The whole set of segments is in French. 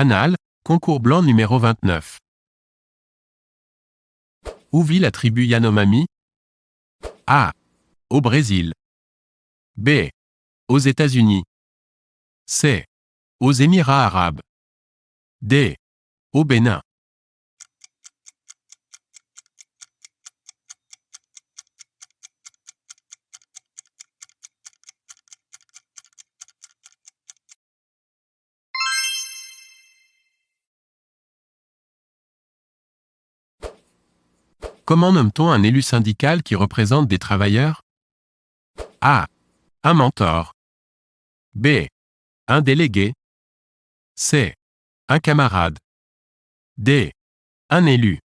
Annales, concours blanc numéro 29. Où vit la tribu Yanomami? A. Au Brésil. B. Aux États-Unis. C. Aux Émirats arabes. D. Au Bénin. Comment nomme-t-on un élu syndical qui représente des travailleurs? A. Un mentor. B. Un délégué. C. Un camarade. D. Un élu.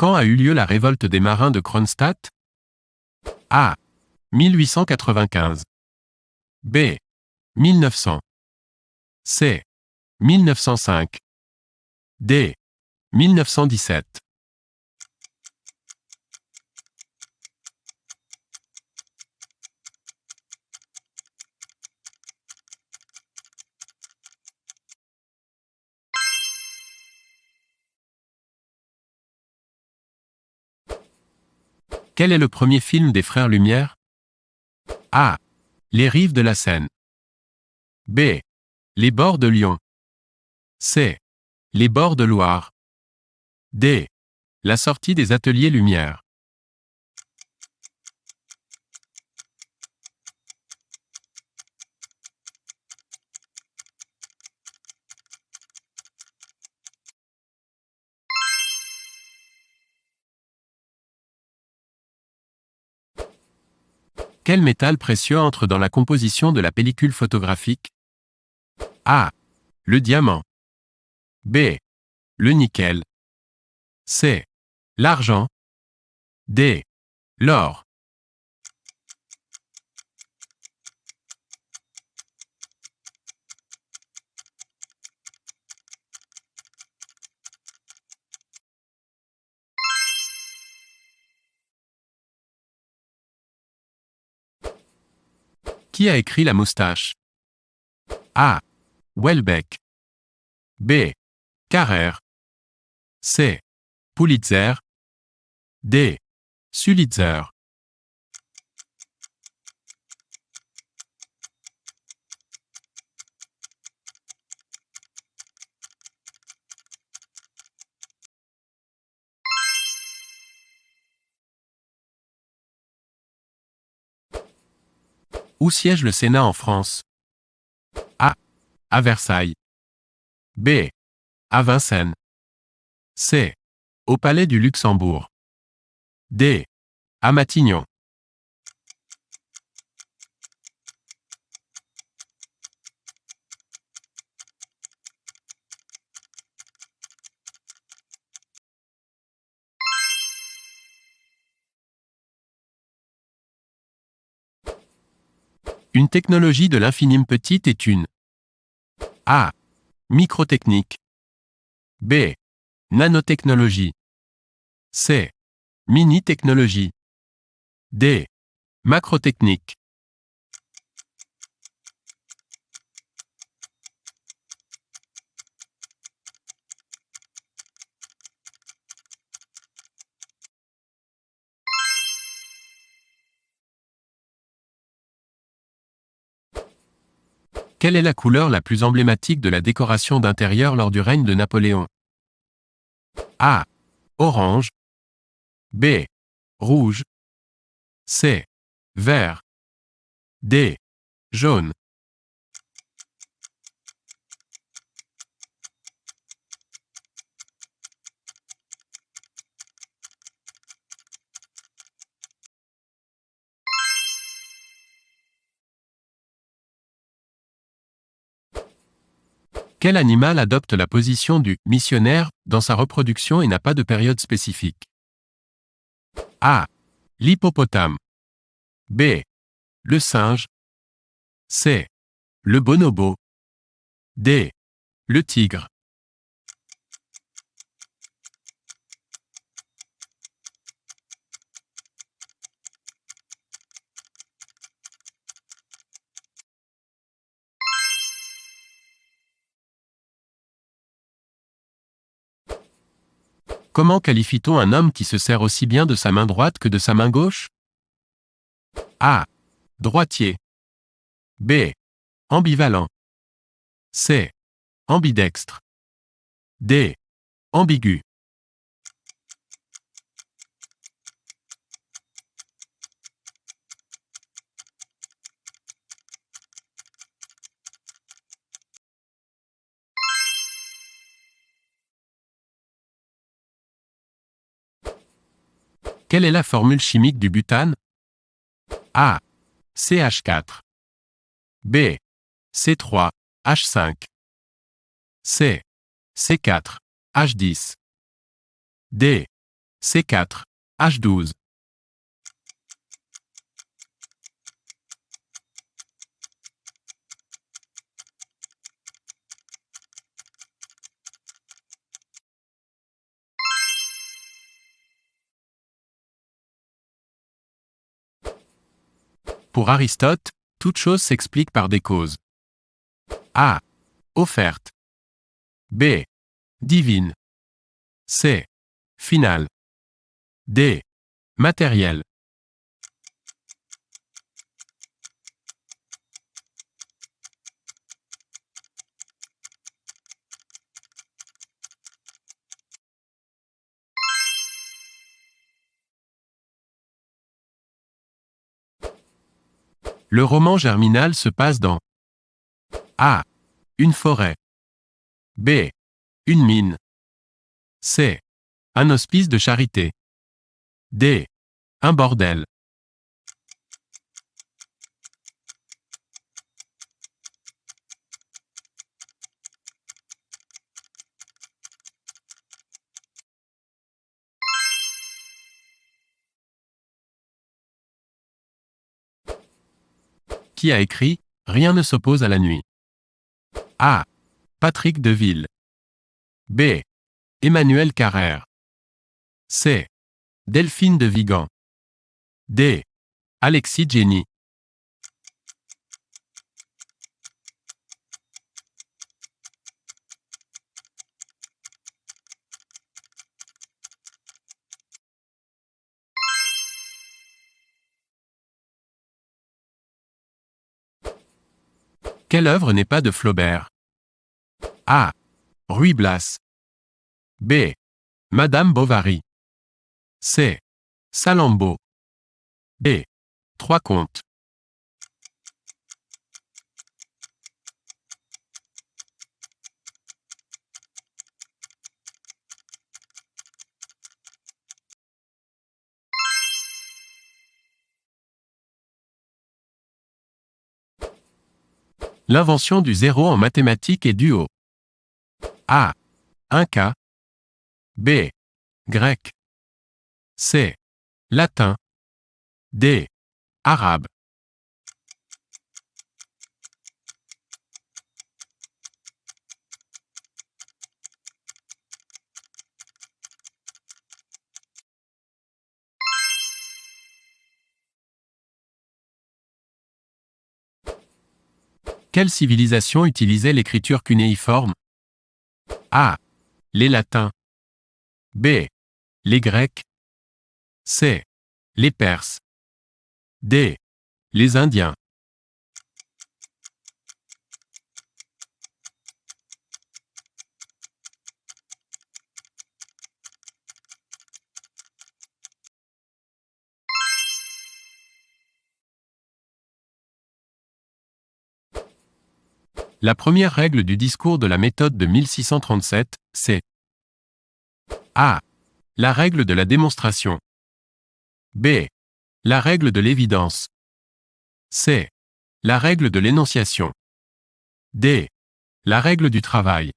Quand a eu lieu la révolte des marins de Kronstadt? A. 1895. B. 1900. C. 1905. D. 1917. Quel est le premier film des frères Lumière? A. Les rives de la Seine. B. Les bords de Lyon. C. Les bords de Loire. D. La sortie des ateliers Lumière. Quel métal précieux entre dans la composition de la pellicule photographique? A. Le diamant. B. Le nickel. C. L'argent. D. L'or. Qui a écrit La Moustache? A. Houellebecq. B. Carrère. C. Pulitzer. D. Sulitzer. Où siège le Sénat en France? A. À Versailles. B. À Vincennes. C. Au Palais du Luxembourg. D. À Matignon. Une technologie de l'infime petite est une A. Microtechnique. B. Nanotechnologie. C. Mini-technologie. D. Macrotechnique. Quelle est la couleur la plus emblématique de la décoration d'intérieur lors du règne de Napoléon? A. Orange. B. Rouge. C. Vert. D. Jaune. Quel animal adopte la position du missionnaire dans sa reproduction et n'a pas de période spécifique? A. L'hippopotame. B. Le singe. C. Le bonobo. D. Le tigre. Comment qualifie-t-on un homme qui se sert aussi bien de sa main droite que de sa main gauche? A. Droitier. B. Ambivalent. C. Ambidextre. D. Ambigu. Quelle est la formule chimique du butane? A. CH4. B. C3H5. C. C4H10. D. C4H12. Pour Aristote, toute chose s'explique par des causes. A. Offerte. B. Divine. C. Finale. D. Matériel. Le roman germinal se passe dans A. Une forêt. B. Une mine. C. Un hospice de charité. D. Un bordel. Qui a écrit « Rien ne s'oppose à la nuit » ? A. Patrick Deville. B. Emmanuel Carrère. C. Delphine de Vigan. D. Alexis Jenny. Quelle œuvre n'est pas de Flaubert? A. Ruy Blas. B. Madame Bovary. C. Salammbô. D. Trois contes. L'invention du zéro en mathématiques est due au A. Inca. B. Grec. C. Latin. D. Arabe. Quelle civilisation utilisait l'écriture cunéiforme? A. Les Latins. B. Les Grecs. C. Les Perses. D. Les Indiens. La première règle du discours de la méthode de 1637, c'est A. La règle de la démonstration. B. La règle de l'évidence. C. La règle de l'énonciation. D. La règle du travail.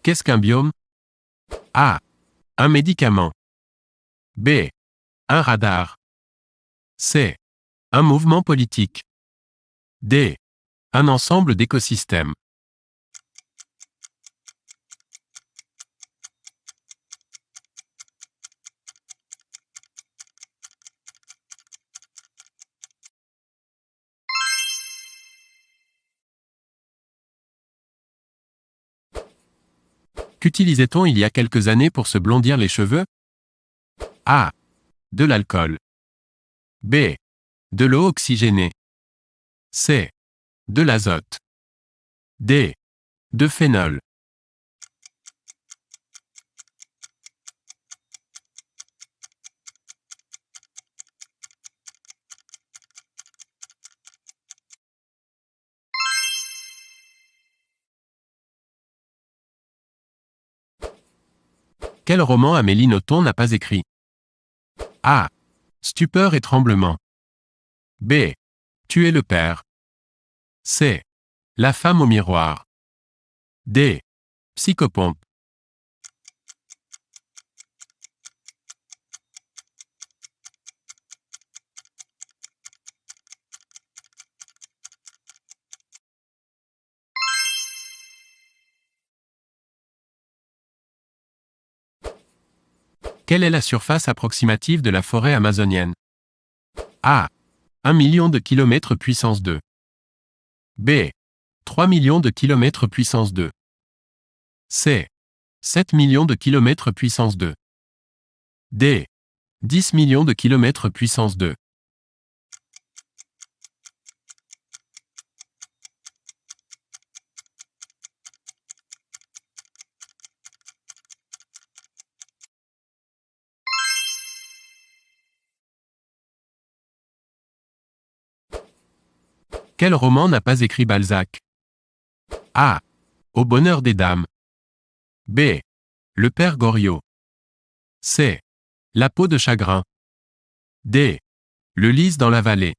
Qu'est-ce qu'un biome? A. Un médicament. B. Un radar. C. Un mouvement politique. D. Un ensemble d'écosystèmes. Qu'utilisait-on il y a quelques années pour se blondir les cheveux? A. De l'alcool. B. De l'eau oxygénée. C. De l'azote. D. De phénol. Quel roman Amélie Nothomb n'a pas écrit? A. Stupeur et tremblement. B. Tuer le père. C. La femme au miroir. D. Psychopompe. Quelle est la surface approximative de la forêt amazonienne? A. 1 million de kilomètres puissance 2. B. 3 millions de kilomètres puissance 2. C. 7 millions de kilomètres puissance 2. D. 10 millions de kilomètres puissance 2. Quel roman n'a pas écrit Balzac? A. Au bonheur des dames. B. Le père Goriot. C. La peau de chagrin. D. Le lys dans la vallée.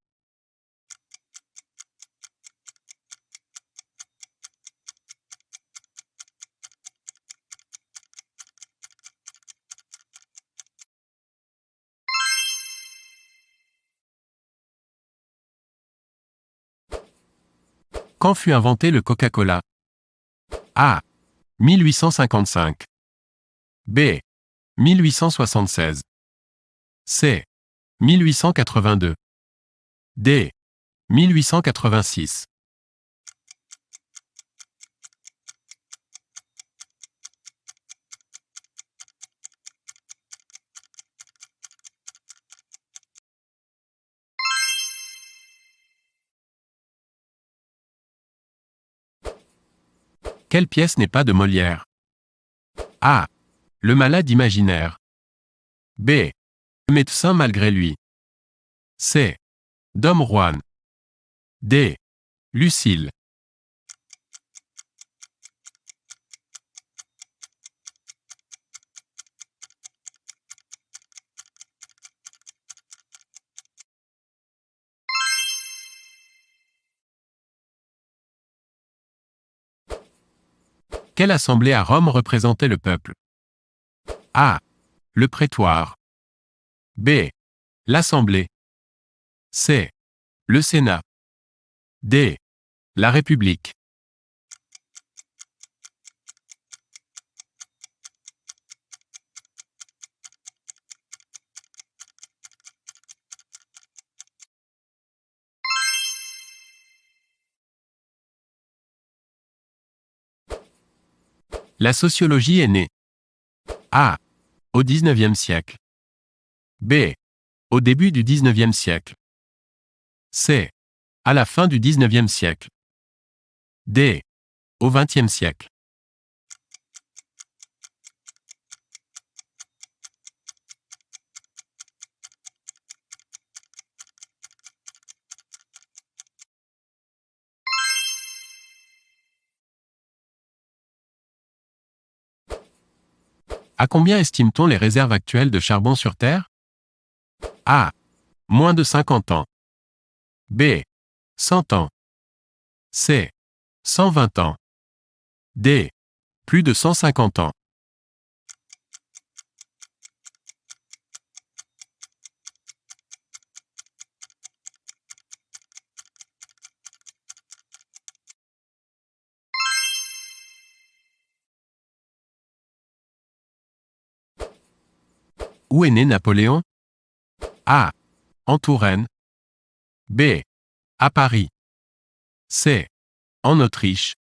Quand fut inventé le Coca-Cola? A. 1855. B. 1876. C. 1882. D. 1886. Quelle pièce n'est pas de Molière? A. Le malade imaginaire. B. Le médecin malgré lui. C. Dom Juan. D. Lucille. Quelle assemblée à Rome représentait le peuple? A. Le prétoire. B. L'Assemblée. C. Le Sénat. D. La République. La sociologie est née. A. Au XIXe siècle. B. Au début du XIXe siècle. C. À la fin du XIXe siècle. D. Au XXe siècle. À combien estime-t-on les réserves actuelles de charbon sur Terre? A. Moins de 50 ans. B. 100 ans. C. 120 ans. D. Plus de 150 ans. Où est né Napoléon? A. En Touraine. B. À Paris. C. En Autriche.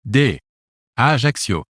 D. À Ajaccio.